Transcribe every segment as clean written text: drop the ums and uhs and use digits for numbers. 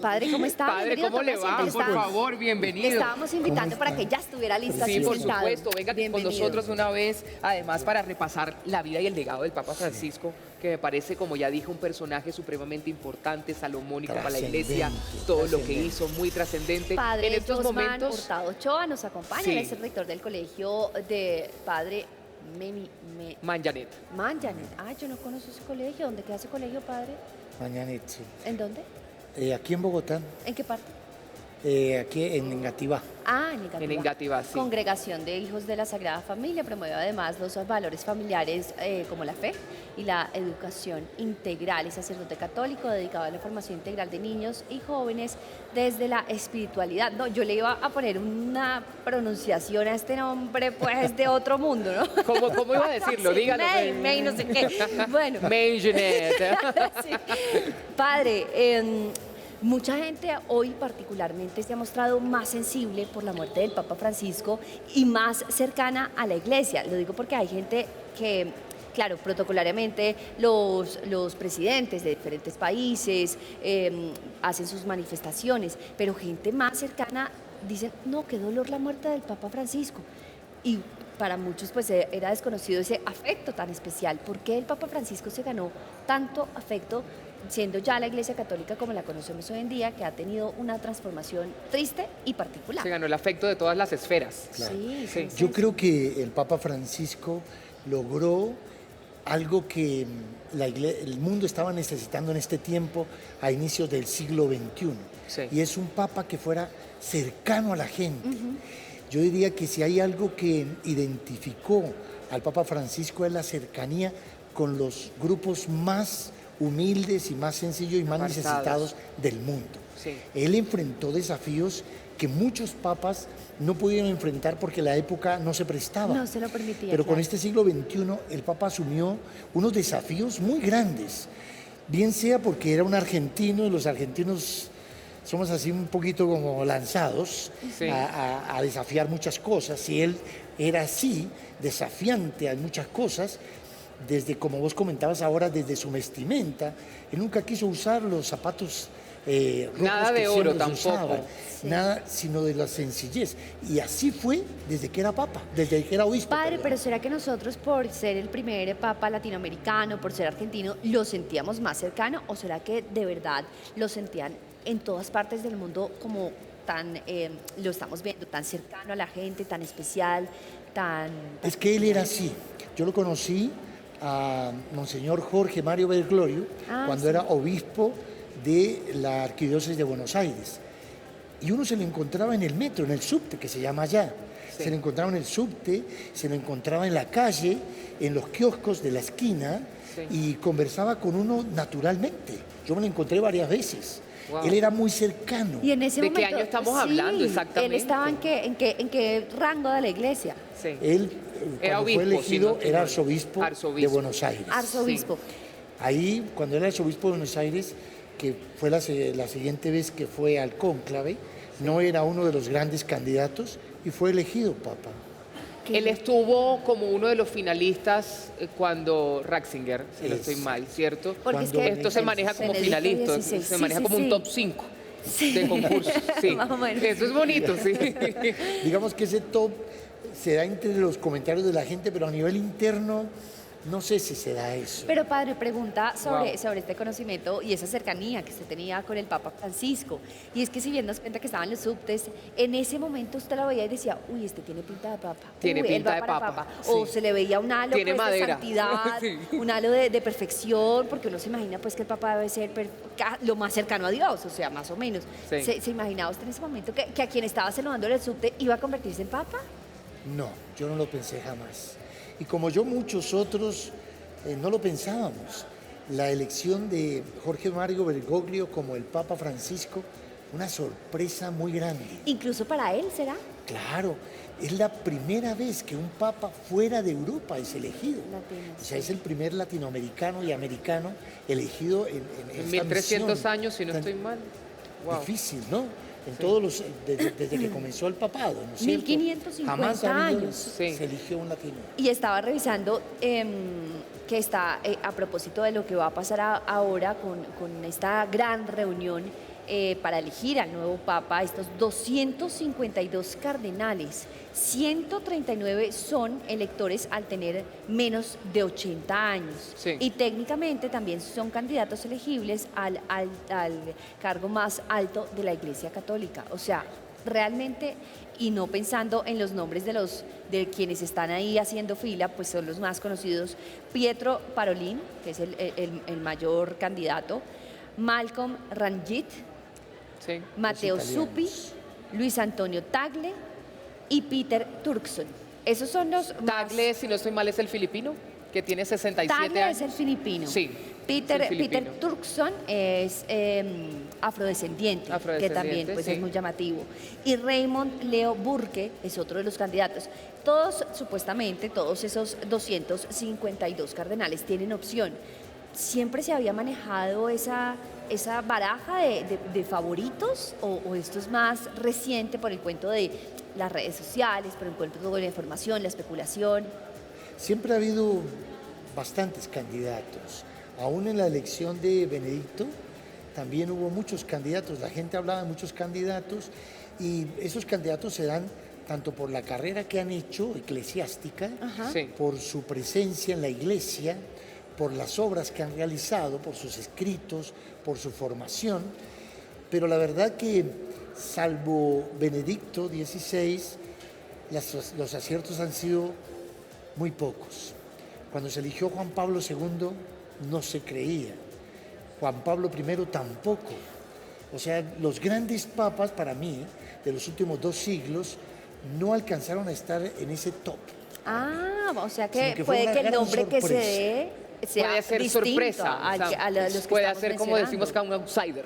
Padre, ¿cómo está? Padre, Bienvenido, ¿cómo le tome va? asiento. Por Estábamos- favor, Le bienvenido. estábamos invitando para que ya estuviera lista. Sí, aquí por sentado. supuesto. Venga con Bienvenido. nosotros una vez, además, para repasar la vida y el legado del Papa Francisco, que me parece, como ya dijo, un personaje supremamente importante, salomónico para la Iglesia, todo lo que hizo, muy trascendente. Padre En estos Josman momentos, Hurtado Ochoa nos acompaña. Sí. Él es el rector del colegio de Padre Manjanet. Manjanet. Ah, yo no conozco ese colegio. ¿Dónde queda ese colegio, padre? Mañanet, sí. ¿En dónde? Aquí en Bogotá, ¿En qué parte? aquí en Engativá. Ah, en Engativá. En Engativá, sí. Congregación de Hijos de la Sagrada Familia promueve además los valores familiares como la fe y la educación integral. Es sacerdote católico dedicado a la formación integral de niños y jóvenes desde la espiritualidad. No, yo le iba a poner una pronunciación a este nombre, pues, de otro mundo, ¿no? ¿Cómo iba a decirlo? Sí, Dígalo. May, no sé qué. Bueno. Manjanet. Sí. Padre, mucha gente hoy particularmente se ha mostrado más sensible por la muerte del Papa Francisco y más cercana a la Iglesia. Lo digo porque hay gente que, claro, protocolariamente los presidentes de diferentes países hacen sus manifestaciones, pero gente más cercana dicen, no, qué dolor la muerte del Papa Francisco. Y para muchos pues era desconocido ese afecto tan especial. ¿Por qué el Papa Francisco se ganó tanto afecto siendo ya la Iglesia Católica como la conocemos hoy en día, que ha tenido una transformación triste y particular? Se ganó el afecto de todas las esferas. Claro. Sí, Sí. sí, Yo sí. creo que el Papa Francisco logró algo que el mundo estaba necesitando en este tiempo, a inicios del siglo XXI. Sí. Y es un Papa que fuera cercano a la gente. Yo diría que si hay algo que identificó al Papa Francisco es la cercanía con los grupos más humildes y más sencillos y más Apartados. necesitados del mundo. Sí. Él enfrentó desafíos que muchos papas no pudieron enfrentar porque la época no se prestaba. No se lo permitía. Pero con claro. este siglo XXI el Papa asumió unos desafíos muy grandes, bien sea porque era un argentino y los argentinos somos así un poquito como lanzados Sí. a desafiar muchas cosas, y él era así, desafiante a muchas cosas, desde, como vos comentabas ahora, desde su vestimenta. Él nunca quiso usar los zapatos rojos Nada de que oro siempre se tampoco. usaban, Sí. nada, sino de la sencillez. Y así fue desde que era papa, desde que era obispo. Padre, perdón. pero ¿será que nosotros, por ser el primer papa latinoamericano, por ser argentino, lo sentíamos más cercano? ¿O será que de verdad lo sentían en todas partes del mundo como tan, lo estamos viendo, tan cercano a la gente, tan especial, tan... Es que él era así. Yo lo conocí a Monseñor Jorge Mario Bergoglio cuando sí. era obispo de la Arquidiócesis de Buenos Aires. Y uno se lo encontraba en el metro, en el subte, que se llama allá. Sí. Se lo encontraba en el subte, se lo encontraba en la calle, en los kioscos de la esquina, Sí. y conversaba con uno naturalmente. Yo me lo encontré varias veces. Wow. Él era muy cercano. Y en ese ¿De qué momento, año estamos hablando exactamente? Él estaba en qué rango de la iglesia? Sí. Él, Era cuando obispo, fue elegido, si no estoy era mal. arzobispo de Arzobispo. Buenos Aires. Arzobispo. Ahí, cuando era arzobispo de Buenos Aires, que fue la siguiente vez que fue al cónclave, no era uno de los grandes candidatos y fue elegido papa. Él estuvo como uno de los finalistas cuando Ratzinger, si no estoy mal, ¿cierto? Porque es Cuando que Esto se maneja como Benedicto finalista, XVI, se sí, maneja sí, como un sí. top 5 Sí. de concurso. Sí. Más o menos. Eso es bonito, sí. Digamos que ese top se da entre los comentarios de la gente, pero a nivel interno no sé si se da eso. Pero padre, pregunta sobre, Wow. sobre este conocimiento y esa cercanía que se tenía con el Papa Francisco. Y es que si bien nos cuenta que estaban los subtes, en ese momento usted lo veía y decía, uy, este tiene pinta de papa. Tiene Uy, él pinta va de para papa, O sí. se le veía un halo Tiene pues, de madera. santidad, Sí. un halo de perfección, porque uno se imagina pues que el Papa debe ser lo más cercano a Dios, o sea, más o menos. Sí. ¿Se imaginaba usted en ese momento que a quien estaba saludando en el subte iba a convertirse en Papa? No, yo no lo pensé jamás. Y como yo, muchos otros no lo pensábamos. La elección de Jorge Mario Bergoglio como el Papa Francisco, una sorpresa muy grande. Incluso para él, ¿será? Claro, es la primera vez que un papa fuera de Europa es elegido. Latino, O sea, es el primer latinoamericano y americano elegido en En esta 1300 misión años, si no tan estoy mal. Wow. difícil, ¿no? En todos los, desde que comenzó el papado, ¿no es cierto? 1550 Jamás ha habido- años. Sí. se eligió un latino. Y estaba revisando que está, a propósito de lo que va a pasar ahora con esta gran reunión, para elegir al nuevo Papa, estos 252 cardenales, 139 son electores al tener menos de 80 años. Sí. Y técnicamente también son candidatos elegibles al cargo más alto de la Iglesia Católica. O sea, realmente, y no pensando en los nombres de quienes están ahí haciendo fila, pues son los más conocidos: Pietro Parolin, que es el mayor candidato, Malcolm Ranjit, Sí. Matteo Los Zuppi, italianos. Luis Antonio Tagle y Peter Turkson. Esos son los más... Tagle, si no estoy mal, es el filipino, que tiene 67 Tagle años. es el filipino. Sí, Peter, es el filipino. Peter Turkson es afrodescendiente, que Afrodescendiente, también pues, sí. es muy llamativo. Y Raymond Leo Burke es otro de los candidatos. Todos, supuestamente, todos esos 252 cardenales tienen opción. ¿Siempre se había manejado esa baraja de favoritos o esto es más reciente por el cuento de las redes sociales, por el cuento de la información, la especulación? Siempre ha habido bastantes candidatos. Aún en la elección de Benedicto también hubo muchos candidatos. La gente hablaba de muchos candidatos y esos candidatos se dan tanto por la carrera que han hecho eclesiástica, Sí. por su presencia en la iglesia, por las obras que han realizado, por sus escritos, por su formación. Pero la verdad que, salvo Benedicto XVI, los aciertos han sido muy pocos. Cuando se eligió Juan Pablo II, no se creía. Juan Pablo I tampoco. O sea, los grandes papas, para mí, de los últimos 2 siglos, no alcanzaron a estar en ese top. Ah, o sea Sino que que fue puede una que el gran nombre que se sorpresa. dé sea Puede ser distinto sorpresa. a, o sea, a los que puede estamos ser, como decimos, mencionando. que un outsider.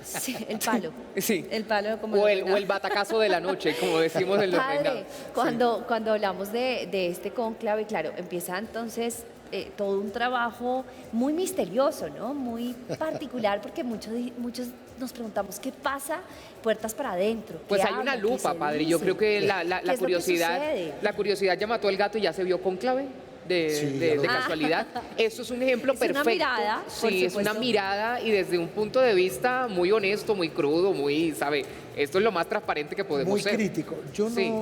Sí, el palo. Sí. El palo como O lo el llama. batacazo de la noche, como decimos en los Padre, reinados. cuando hablamos de este cónclave, claro, empieza entonces todo un trabajo muy misterioso, ¿no? Muy particular, porque muchos nos preguntamos qué pasa puertas para adentro. Pues ¿Qué hay una habla? ¿Qué lupa, se padre. Yo dice? creo que ¿Qué la es lo que curiosidad, sucede? la curiosidad ya mató al gato y ya se vio cónclave. Sí, ya lo De vi. casualidad. Eso es un ejemplo Es una perfecto. mirada, por Sí, es una supuesto. mirada y desde un punto de vista muy honesto, muy crudo, muy, ¿sabe? Esto es lo más transparente que podemos Muy ser. crítico. Yo Sí.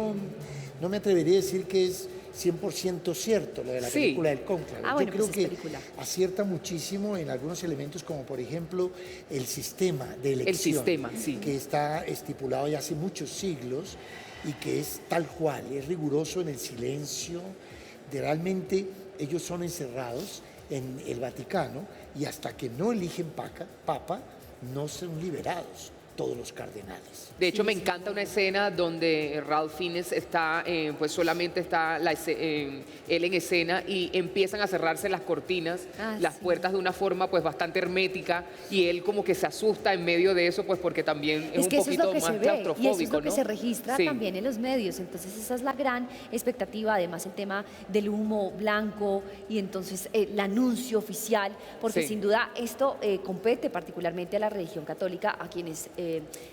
no me atrevería a decir que es 100% cierto lo de la Sí. película del cónclave. Ah, bueno, Yo creo pues es que película. acierta muchísimo en algunos elementos, como por ejemplo el sistema de elección. sistema, sí. Que está estipulado ya hace muchos siglos y que es tal cual, es riguroso en el silencio, de realmente ellos son encerrados en el Vaticano y hasta que no eligen papa no son liberados todos los cardenales. De hecho, me encanta una escena donde Ralph Fiennes está, pues solamente está él en escena y empiezan a cerrarse las cortinas, las Sí. puertas de una forma pues bastante hermética y él como que se asusta en medio de eso, pues porque también es un que eso es lo poquito que más se ve y eso es claustrofóbico, lo que ¿no? se registra Sí. también en los medios. Entonces esa es la gran expectativa, además el tema del humo blanco y entonces el anuncio oficial, porque Sí. sin duda esto compete particularmente a la religión católica, a quienes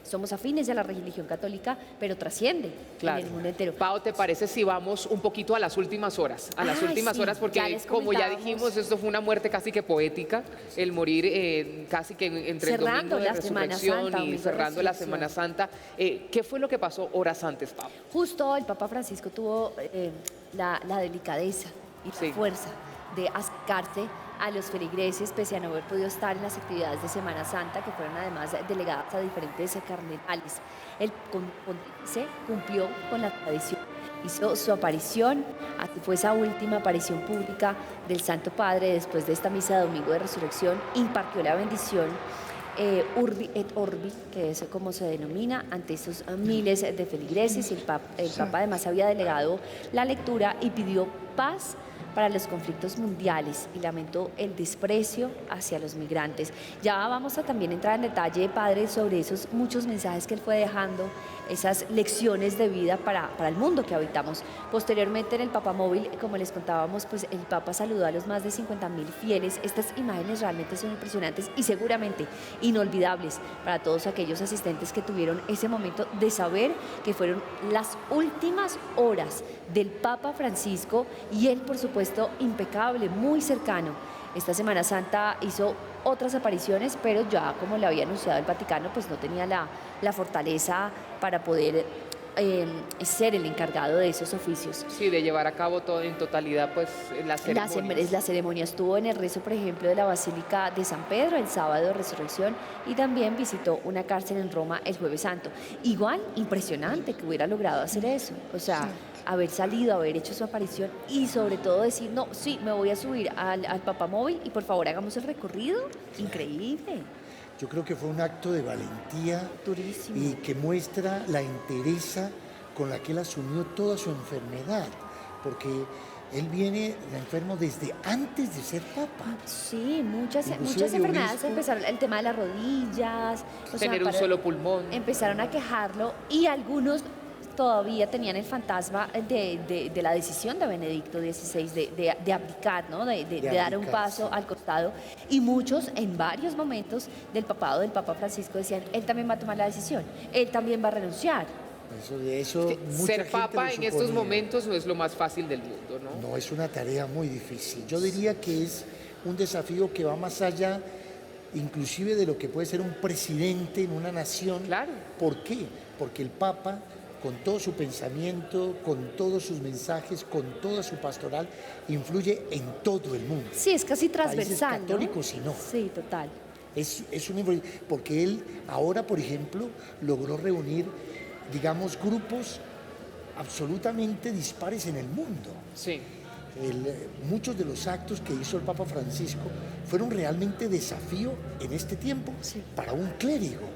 somos afines a la religión católica, pero trasciende Claro. en el mundo entero. Pau, ¿te parece si vamos un poquito a las últimas horas? A las Ay, últimas sí, horas, ya porque les como ya comentábamos. dijimos, esto fue una muerte casi que poética, el morir casi que entre el Cerrando domingo de la Semana resurrección Santa, y domingo de cerrando la resurrección. Semana Santa. ¿Qué fue lo que pasó horas antes, Pau? Justo el Papa Francisco tuvo la delicadeza y Sí. la fuerza de acercarse a los feligreses, pese a no haber podido estar en las actividades de Semana Santa, que fueron además delegadas a diferentes cardenales. El pontífice cumplió con la tradición, hizo su aparición, así fue esa última aparición pública del Santo Padre después de esta misa de Domingo de Resurrección, impartió la bendición Urbi et Orbi, que es como se denomina, ante estos miles de feligreses. El Papa además había delegado la lectura y pidió paz para los conflictos mundiales y lamentó el desprecio hacia los migrantes. Ya vamos a también entrar en detalle, Padre, sobre esos muchos mensajes que él fue dejando, esas lecciones de vida para el mundo que habitamos. Posteriormente en el Papamóvil, como les contábamos, pues el Papa saludó a los más de 50.000 fieles. Estas imágenes realmente son impresionantes y seguramente inolvidables para todos aquellos asistentes que tuvieron ese momento de saber que fueron las últimas horas del Papa Francisco y él, por supuesto, impecable, muy cercano Esta Semana Santa hizo otras apariciones, pero ya como le había anunciado el Vaticano, pues no tenía la fortaleza para poder ser el encargado de esos oficios. Sí, de llevar a cabo todo en totalidad, pues la ceremonia. La ceremonia estuvo en el rezo, por ejemplo, de la Basílica de San Pedro el sábado de Resurrección y también visitó una cárcel en Roma el Jueves Santo. Igual, impresionante que hubiera logrado hacer eso. O sea, haber salido, haber hecho su aparición y sobre todo decir, no, sí, me voy a subir al papamóvil y por favor hagamos el recorrido. Increíble. Yo creo que fue un acto de valentía Durísimo. y que muestra la entereza con la que él asumió toda su enfermedad, porque él viene enfermo desde antes de ser papa. Sí, muchas Inclusive de enfermedades obispo. empezaron, el tema de las rodillas, o sea, Tener un solo pulmón. empezaron a quejarlo y algunos todavía tenían el fantasma de la decisión de Benedicto XVI de abdicar, ¿no? de dar un abdicar, paso sí. al costado. Y muchos en varios momentos del papado del Papa Francisco decían, él también va a tomar la decisión, él también va a renunciar. De eso mucha Ser gente papa lo en estos suponía. momentos no es lo más fácil del mundo, ¿no? No, es una tarea muy difícil. Yo diría que es un desafío que va más allá inclusive de lo que puede ser un presidente en una nación. Claro. ¿Por qué? Porque el Papa, con todo su pensamiento, con todos sus mensajes, con toda su pastoral, influye en todo el mundo. Sí, es casi Países transversal, ¿no? católicos y no. Sí, total. Es un porque él ahora, por ejemplo, logró reunir, digamos, grupos absolutamente dispares en el mundo. Sí. Muchos de los actos que hizo el Papa Francisco fueron realmente desafío en este tiempo para un clérigo,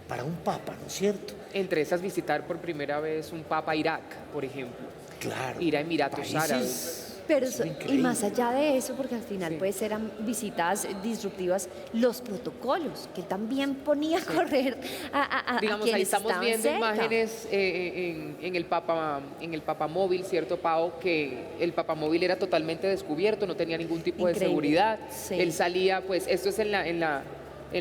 para un papa, ¿no es cierto? Entre esas, visitar por primera vez un papa a Irak, por ejemplo. Claro. Ir a Emiratos países Árabes. Pero son y increíbles. más allá de eso, porque al final Sí. pues eran visitas disruptivas, los protocolos, que también ponía a correr a Digamos, ahí quienes estamos estaban viendo cerca. imágenes en el papamóvil, ¿cierto, Pau? Que el papamóvil era totalmente descubierto, no tenía ningún tipo de Increíble, seguridad. sí. Él salía, pues, esto es en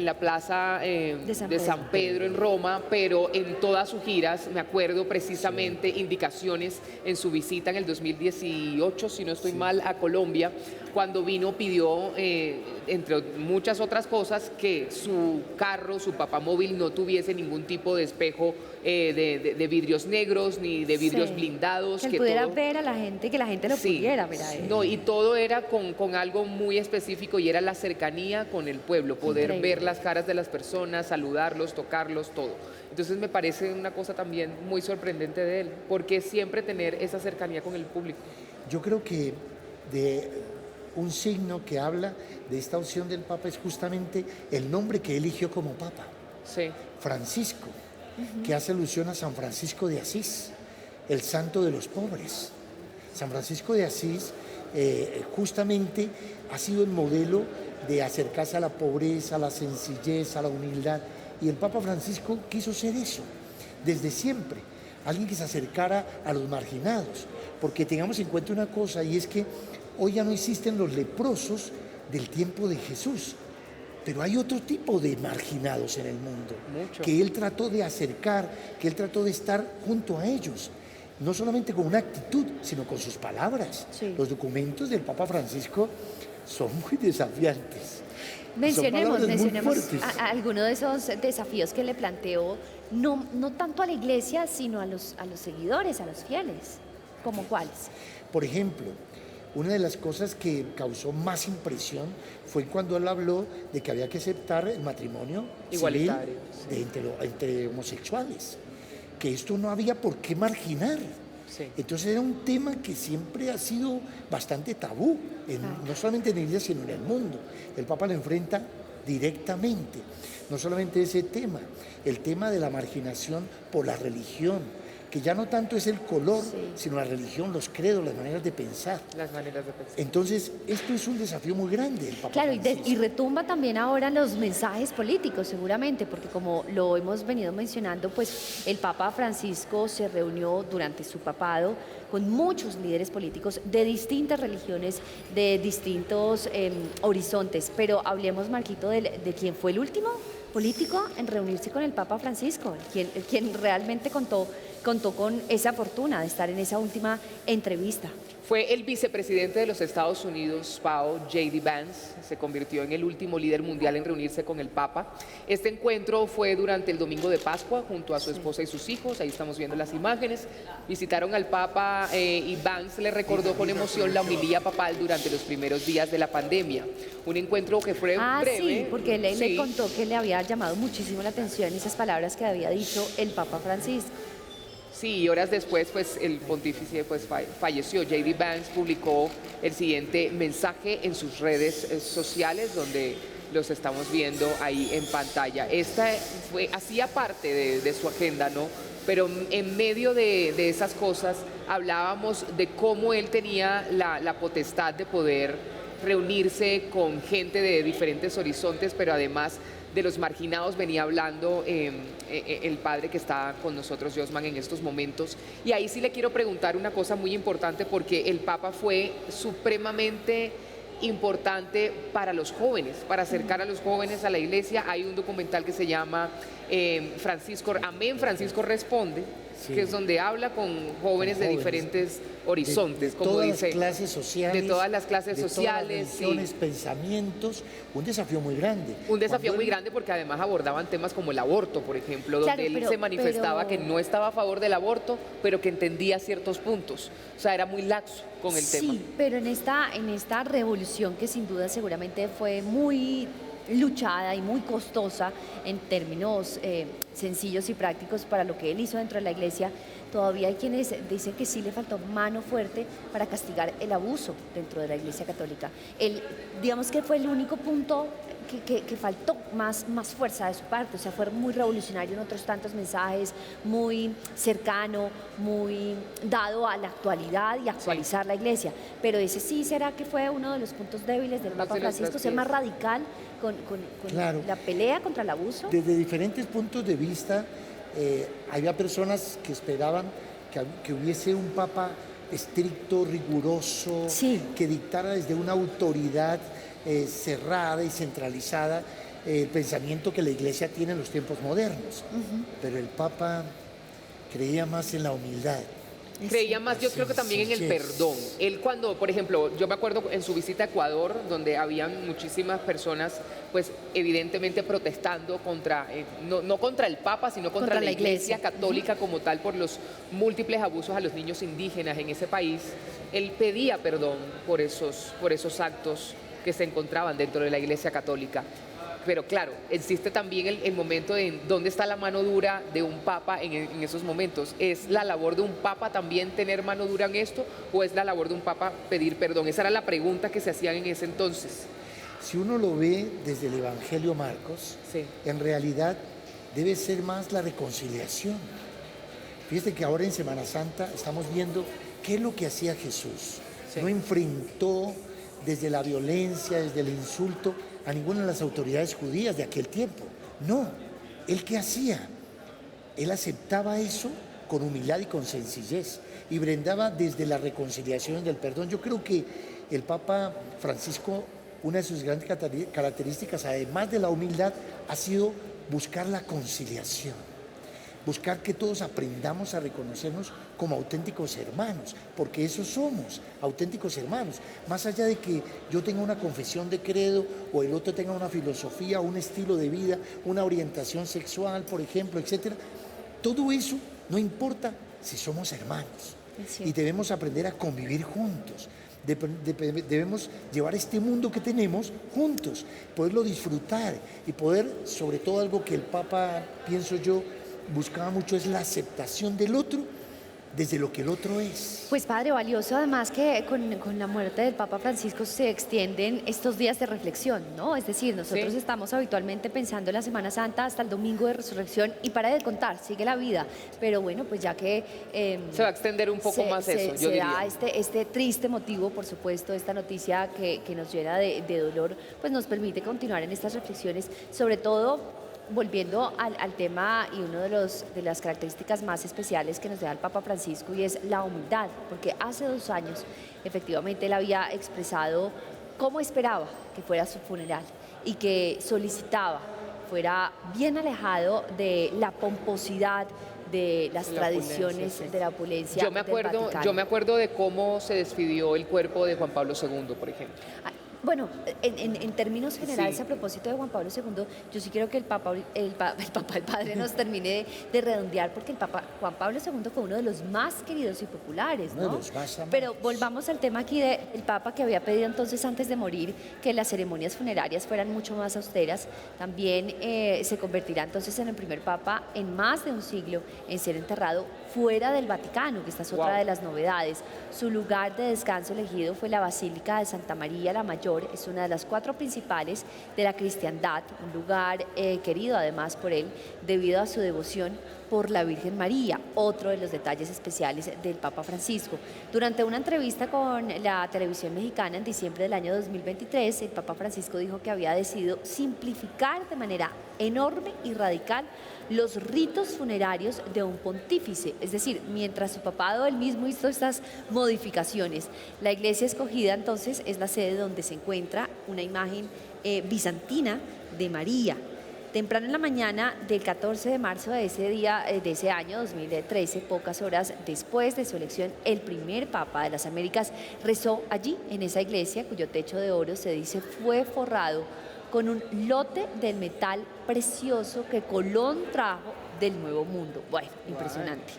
la plaza de San Pedro en Roma, pero en todas sus giras, me acuerdo precisamente indicaciones en su visita en el 2018, si no estoy mal, a Colombia, cuando vino pidió, entre muchas otras cosas, que su carro, su papamóvil, no tuviese ningún tipo de espejo de vidrios negros ni de vidrios Sí. blindados. Que él pudiera todo- ver a la gente, que la gente lo Sí. pudiera ver a él. No, y todo era con algo muy específico y era la cercanía con el pueblo, poder Increíble. ver las caras de las personas, saludarlos, tocarlos, todo. Entonces me parece una cosa también muy sorprendente de él, porque siempre tener esa cercanía con el público. Yo creo que de un signo que habla de esta opción del Papa es justamente el nombre que eligió como Papa, Sí, Francisco, que hace alusión a San Francisco de Asís, el santo de los pobres. San Francisco de Asís justamente ha sido el modelo de acercarse a la pobreza, a la sencillez, a la humildad. Y el Papa Francisco quiso ser eso, desde siempre, alguien que se acercara a los marginados. Porque tengamos en cuenta una cosa, y es que hoy ya no existen los leprosos del tiempo de Jesús, pero hay otro tipo de marginados en el mundo, Mucho. que él trató de acercar, que él trató de estar junto a ellos, no solamente con una actitud, sino con sus palabras. Sí. Los documentos del Papa Francisco son muy desafiantes. Mencionemos, Son palabras muy mencionemos fuertes. a alguno de esos desafíos que le planteó, no tanto a la iglesia, sino a los seguidores, a los fieles. ¿Como cuáles? Por ejemplo, una de las cosas que causó más impresión fue cuando él habló de que había que aceptar el matrimonio Igualitario, civil entre homosexuales, que esto no había por qué marginar. sí. Entonces era un tema que siempre ha sido bastante tabú, no solamente en la iglesia, sino en el mundo. El Papa lo enfrenta directamente. No solamente ese tema, el tema de la marginación por la religión, que ya no tanto es el color, sino la religión, los credos, las maneras de pensar. Las maneras de pensar. Entonces, esto es un desafío muy grande, el Papa Claro, Francisco. y retumba también ahora los mensajes políticos, seguramente, porque como lo hemos venido mencionando, pues el Papa Francisco se reunió durante su papado con muchos líderes políticos de distintas religiones, de distintos horizontes. Pero hablemos, Marquito, de quién fue el último político en reunirse con el Papa Francisco, quien realmente contó con esa fortuna de estar en esa última entrevista. Fue el vicepresidente de los Estados Unidos, PAO, J.D. Vance, se convirtió en el último líder mundial en reunirse con el Papa. Este encuentro fue durante el domingo de Pascua junto a su esposa y sus hijos, ahí estamos viendo las imágenes. Visitaron al Papa y Vance le recordó con emoción la homilía papal durante los primeros días de la pandemia. Un encuentro que fue breve. Sí, porque él le contó que le había llamado muchísimo la atención esas palabras que había dicho el Papa Francisco. Sí, y horas después, pues el pontífice pues, falleció. J.D. Vance publicó el siguiente mensaje en sus redes sociales, donde los estamos viendo ahí en pantalla. Esta hacía parte de su agenda, ¿no? Pero en medio de esas cosas hablábamos de cómo él tenía la potestad de poder reunirse con gente de diferentes horizontes, pero además de los marginados venía hablando el padre que está con nosotros, Josman, en estos momentos. Y ahí sí le quiero preguntar una cosa muy importante, porque el Papa fue supremamente importante para los jóvenes, para acercar a los jóvenes a la iglesia. Hay un documental que se llama Amén, Francisco Responde, sí, que es donde habla con jóvenes de diferentes horizontes, como dice, de todas las clases sociales, de todas las clases sociales, todas las religiones, sí, pensamientos, un desafío muy grande. Un desafío muy grande, porque además abordaban temas como el aborto, por ejemplo, donde él se manifestaba que no estaba a favor del aborto, pero que entendía ciertos puntos. O sea, era muy laxo con el tema. Sí, pero en esta revolución, que sin duda seguramente fue muy luchada y muy costosa en términos sencillos y prácticos para lo que él hizo dentro de la iglesia, todavía hay quienes dicen que sí le faltó mano fuerte para castigar el abuso dentro de la Iglesia Católica. Digamos que fue el único punto que faltó más fuerza de su parte. O sea, fue muy revolucionario en otros tantos mensajes, muy cercano, muy dado a la actualidad y actualizar la iglesia. Pero ese sí será que fue uno de los puntos débiles del Papa Francisco, ser más radical con claro, la pelea contra el abuso. Desde diferentes puntos de vista, había personas que esperaban que hubiese un Papa estricto, riguroso, sí, que dictara desde una autoridad cerrada y centralizada el pensamiento que la Iglesia tiene en los tiempos modernos. Pero el Papa creía más en la humildad. Creía más, yo creo que también en el perdón. Él cuando, por ejemplo, yo me acuerdo en su visita a Ecuador, donde habían muchísimas personas, pues evidentemente protestando contra, no contra el Papa, sino contra la Iglesia Católica como tal, por los múltiples abusos a los niños indígenas en ese país. Él pedía perdón por esos actos que se encontraban dentro de la Iglesia Católica. Pero claro, existe también el momento de dónde está la mano dura de un papa en esos momentos. ¿Es la labor de un papa también tener mano dura en esto, o es la labor de un papa pedir perdón? Esa era la pregunta que se hacían en ese entonces. Si uno lo ve desde el Evangelio Marcos, sí, en realidad debe ser más la reconciliación. Fíjate que ahora en Semana Santa estamos viendo qué es lo que hacía Jesús. Sí. No enfrentó desde la violencia, desde el insulto, a ninguna de las autoridades judías de aquel tiempo. No, ¿él qué hacía? Él aceptaba eso con humildad y con sencillez y brindaba desde la reconciliación del perdón. Yo creo que el Papa Francisco, una de sus grandes características, además de la humildad, ha sido buscar la conciliación. Buscar que todos aprendamos a reconocernos como auténticos hermanos, porque eso somos, auténticos hermanos. Más allá de que yo tenga una confesión de credo o el otro tenga una filosofía, un estilo de vida, una orientación sexual, por ejemplo, etcétera, todo eso no importa si somos hermanos. Y debemos aprender a convivir juntos. Debemos llevar este mundo que tenemos juntos, poderlo disfrutar y poder, sobre todo algo que el Papa, pienso yo, buscaba mucho, es la aceptación del otro desde lo que el otro es. Pues padre, valioso además que con la muerte del Papa Francisco se extienden estos días de reflexión, ¿no? Es decir, nosotros sí, estamos habitualmente pensando en la Semana Santa hasta el domingo de resurrección y para de contar, sigue la vida, pero bueno, pues ya que se va a extender un poco más eso, yo diría. Da este triste motivo, por supuesto, esta noticia que nos llena de dolor, pues nos permite continuar en estas reflexiones, sobre todo volviendo al tema y una de las características más especiales que nos da el Papa Francisco, y es la humildad, porque hace 2 años efectivamente él había expresado cómo esperaba que fuera su funeral y que solicitaba fuera bien alejado de la pomposidad, de las tradiciones, de la opulencia del Vaticano. Yo me acuerdo de cómo se despidió el cuerpo de Juan Pablo II, por ejemplo. Bueno, en términos generales, a propósito de Juan Pablo II, yo sí quiero que el padre nos termine de redondear, porque el Papa Juan Pablo II fue uno de los más queridos y populares, ¿no? Uno de los más amados. Pero volvamos al tema aquí del Papa, que había pedido entonces antes de morir que las ceremonias funerarias fueran mucho más austeras. También se convertirá entonces en el primer Papa en más de un siglo en ser enterrado fuera del Vaticano, que esta es otra de las novedades. Su lugar de descanso elegido fue la Basílica de Santa María la Mayor, es una de las 4 principales de la cristiandad, un lugar querido además por él debido a su devoción por la Virgen María, otro de los detalles especiales del Papa Francisco. Durante una entrevista con la televisión mexicana en diciembre del año 2023, el Papa Francisco dijo que había decidido simplificar de manera enorme y radical los ritos funerarios de un pontífice, es decir, mientras su papado él mismo hizo estas modificaciones. La iglesia escogida entonces es la sede donde se encuentra una imagen bizantina de María. Temprano en la mañana del 14 de marzo de ese día, de ese año 2013, pocas horas después de su elección, el primer Papa de las Américas rezó allí, en esa iglesia, cuyo techo de oro se dice fue forrado con un lote del metal precioso que Colón trajo del Nuevo Mundo. Bueno, impresionante.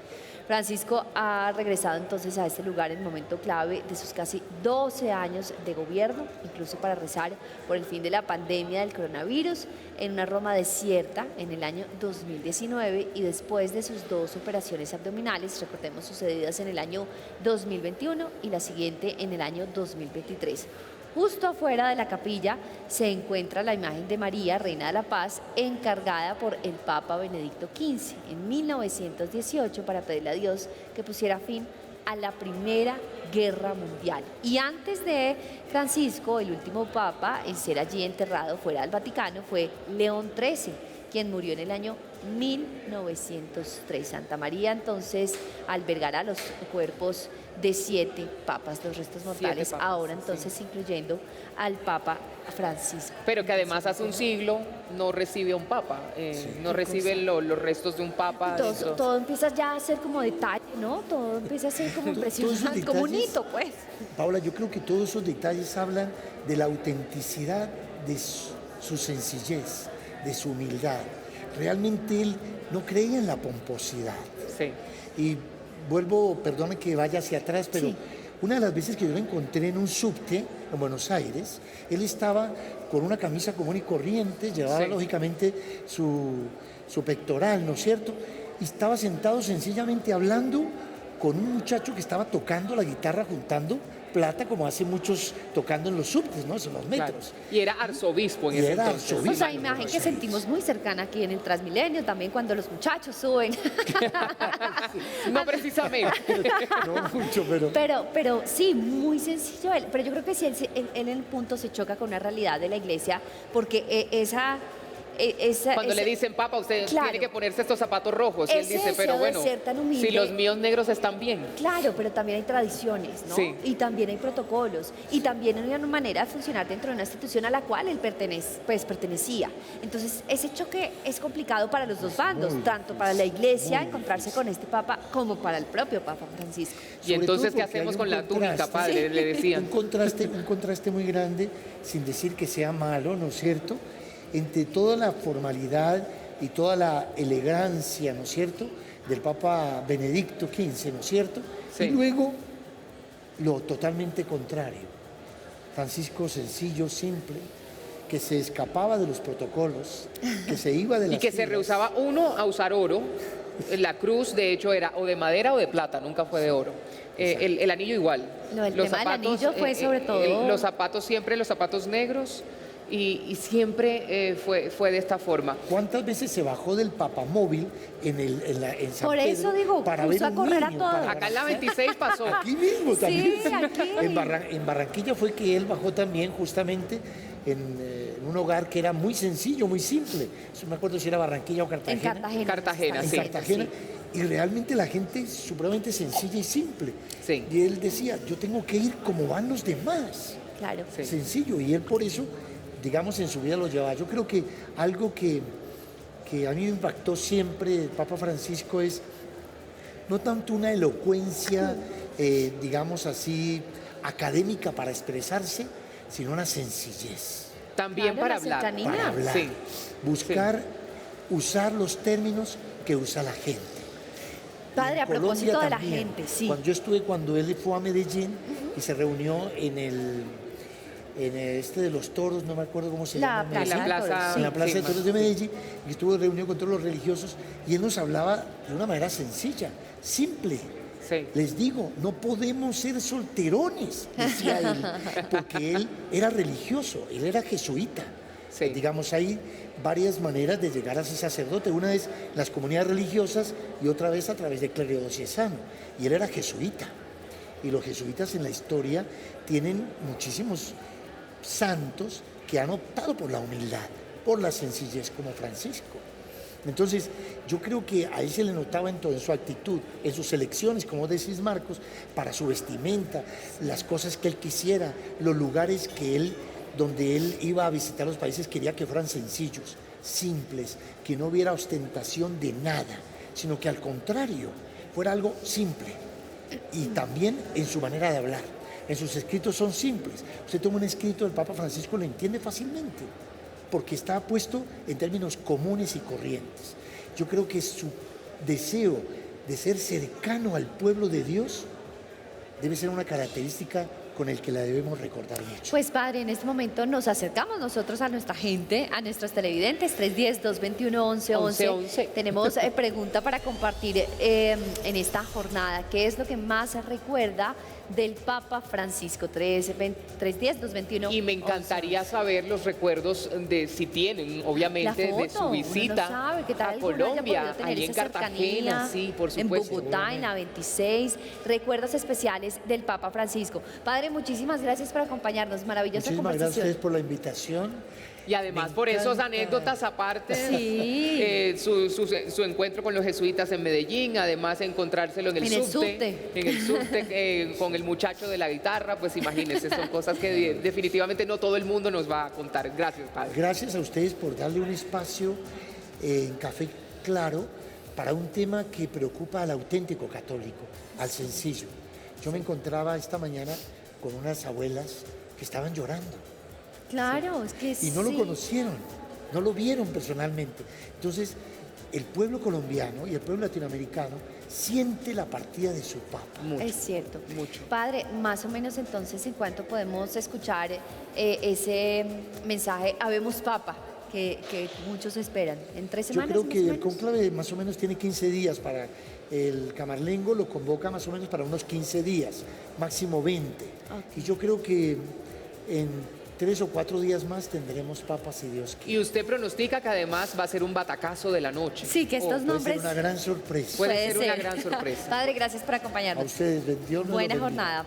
Francisco ha regresado entonces a este lugar en el momento clave de sus casi 12 años de gobierno, incluso para rezar por el fin de la pandemia del coronavirus, en una Roma desierta en el año 2019 y después de sus 2 operaciones abdominales, recordemos sucedidas en el año 2021 y la siguiente en el año 2023. Justo afuera de la capilla se encuentra la imagen de María, Reina de la Paz, encargada por el Papa Benedicto XV en 1918 para pedirle a Dios que pusiera fin a la Primera Guerra Mundial. Y antes de Francisco, el último Papa en ser allí enterrado fuera del Vaticano fue León XIII, quien murió en el año 1903. Santa María entonces albergará los cuerpos de 7 papas, los restos mortales, papas, ahora entonces sí, incluyendo al Papa Francisco. Pero que además hace un siglo no recibe a un papa, no recibe los restos de un papa. Todo empieza ya a ser como detalle, ¿no? Todo empieza a ser como impresionante, como un hito, pues. Paula, yo creo que todos esos detalles hablan de la autenticidad de su sencillez, de su humildad. Realmente él no creía en la pomposidad. Sí. Y vuelvo, perdone que vaya hacia atrás, pero sí, una de las veces que yo lo encontré en un subte en Buenos Aires, él estaba con una camisa común y corriente, llevaba lógicamente su pectoral, ¿no es cierto? Y estaba sentado sencillamente hablando con un muchacho que estaba tocando la guitarra, juntando plata, como hace muchos tocando en los subtes, ¿no? En los metros. Claro. Y era arzobispo en ese entonces. O sea, imagen que sentimos muy cercana aquí en el Transmilenio, también cuando los muchachos suben. No precisamente. No mucho, pero sí, muy sencillo él. Pero yo creo que sí, él en el punto se choca con una realidad de la iglesia, porque cuando le dicen, Papa, usted tiene que ponerse estos zapatos rojos, y él dice, pero bueno, si los míos negros están bien. Claro, pero también hay tradiciones, ¿no? Sí. Y también hay protocolos, y también hay una manera de funcionar dentro de una institución a la cual él pertenecía. Entonces, ese choque es complicado para los dos bandos, tanto para la iglesia encontrarse con este Papa, como para el propio Papa Francisco. Y entonces, ¿qué hacemos con la túnica, padre? Le decían. Un contraste muy grande, sin decir que sea malo, ¿no es cierto?, entre toda la formalidad y toda la elegancia, ¿no es cierto?, del Papa Benedicto XV, ¿no es cierto? Sí. Y luego lo totalmente contrario. Francisco sencillo, simple, que se escapaba de los protocolos, que se iba de las y que se rehusaba a usar oro. La cruz, de hecho, era o de madera o de plata, nunca fue de oro. El anillo igual. No, el tema del anillo fue sobre todo... Los zapatos siempre, los zapatos negros. Y siempre fue de esta forma. ¿Cuántas veces se bajó del papamóvil en San Pedro? Por eso digo, para ver a correr a todos. Acá en la 26 pasó. Aquí mismo también. Sí, aquí. En Barranquilla fue que él bajó también justamente en un hogar que era muy sencillo, muy simple. No me acuerdo si era Barranquilla o Cartagena. En Cartagena, sí. En Cartagena. Sí. Y realmente la gente supremamente sencilla y simple. Sí. Y él decía, yo tengo que ir como van los demás. Claro. Sencillo. Y él por eso, digamos, en su vida lo llevaba. Yo creo que algo que que a mí me impactó siempre del Papa Francisco es no tanto una elocuencia, digamos así, académica para expresarse, sino una sencillez. También Claro, para la hablar. cercanía. Para hablar, Sí. buscar usar los términos que usa la gente. Padre, En a propósito Colombia de la también. gente, sí. Cuando él fue a Medellín y se reunió en este de los toros, no me acuerdo cómo se llama. En la plaza, En la Plaza de sí, Toros de Medellín, y estuvo reunido con todos los religiosos, y él nos hablaba de una manera sencilla, simple. Sí. Les digo, no podemos ser solterones, decía él, porque él era religioso, él era jesuita. Sí. Digamos, hay varias maneras de llegar a ser sacerdote. Una es las comunidades religiosas y otra vez a través del clero diocesano. Y él era jesuita. Y los jesuitas en la historia tienen muchísimos santos que han optado por la humildad, por la sencillez, como Francisco. Entonces, yo creo que a él se le notaba en todo, en su actitud, en sus elecciones, como decís Marcos, para su vestimenta, las cosas que él quisiera, los lugares donde él iba a visitar los países, quería que fueran sencillos, simples, que no hubiera ostentación de nada, sino que al contrario, fuera algo simple. Y también en su manera de hablar. En sus escritos son simples. Usted toma un escrito del Papa Francisco, lo entiende fácilmente, porque está puesto en términos comunes y corrientes. Yo creo que su deseo de ser cercano al pueblo de Dios debe ser una característica con el que la debemos recordar mucho. Pues Padre, en este momento nos acercamos nosotros a nuestra gente, a nuestros televidentes, 310-221-1111. Tenemos pregunta para compartir en esta jornada. ¿Qué es lo que más recuerda del Papa Francisco? 310-221-1111. Y me encantaría saber los recuerdos de si tienen, obviamente, de su visita sabe, ¿qué tal a Colombia, allí allí en Cartagena, sí, por supuesto. En Bogotá, en la 26, recuerdos especiales del Papa Francisco. Padre, muchísimas gracias por acompañarnos, maravillosa Muchísimas gracias a conversación. ustedes por la invitación. Y además Me por esas encanta. anécdotas aparte, Sí. su encuentro con los jesuitas en Medellín, además encontrárselo en el subte, con el muchacho de la guitarra, pues imagínense, son cosas que definitivamente no todo el mundo nos va a contar. Gracias, padre. Gracias a ustedes por darle un espacio en Café Claro para un tema que preocupa al auténtico católico, al sencillo. Yo me encontraba esta mañana con unas abuelas que estaban llorando Claro, es que y no lo sí. conocieron, no lo vieron personalmente. Entonces, el pueblo colombiano y el pueblo latinoamericano siente la partida de su Papa. Mucho. Es cierto. Mucho. Padre, más o menos entonces, ¿en cuánto podemos escuchar ese mensaje Habemos Papa que muchos esperan? ¿En 3 Yo semanas? creo más que o el menos? cónclave más o menos tiene 15 días para el Camarlengo, lo convoca más o menos para unos 15 días, máximo 20. Y yo creo que en 3 o 4 días más tendremos papas si Dios quiere. Y usted pronostica que además va a ser un batacazo de la noche. Sí, que estos Puede nombres... ser una gran sorpresa. Puede ser una gran sorpresa. Padre, gracias por A acompañarnos. ustedes, Dios nos lo Buena bendiga. jornada.